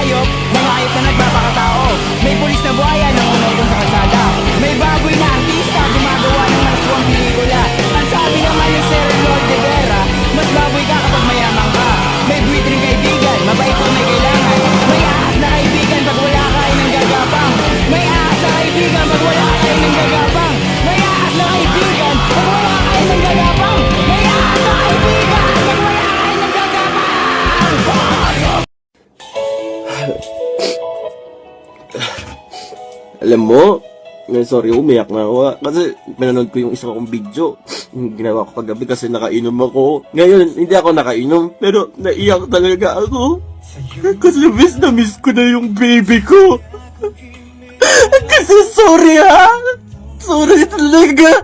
hayop, mga hayop na nagpapakatao. May pulis na buhaya na umulong sa kalsada. May baboy na artista gumagawa ng malaswang pelikula. Ang sabi naman ni Sir Lord de Vera, mas baboy ka kapag mayaman ka. May buitring kaibigan, mabait kung may kailangan. May ahas na kaibigan pag wala ka ay nanggagapang. May ahas na kaibigan pag wala ka ay nanggagapang. May ahas na kaibigan pag wala ka ay nanggagapang. May ahas na kaibigan pag wala ka ay nanggagapang. Alam mo, sorry, umiyak na ako. Kasi pinanood ko yung isa kong video. Yung ginawa ko kagabi kasi nakainom ako. Ngayon, hindi ako nakainom, pero naiyak talaga ako. Kasi miss ko na yung baby ko. Kasi sorry ha. Sorry talaga.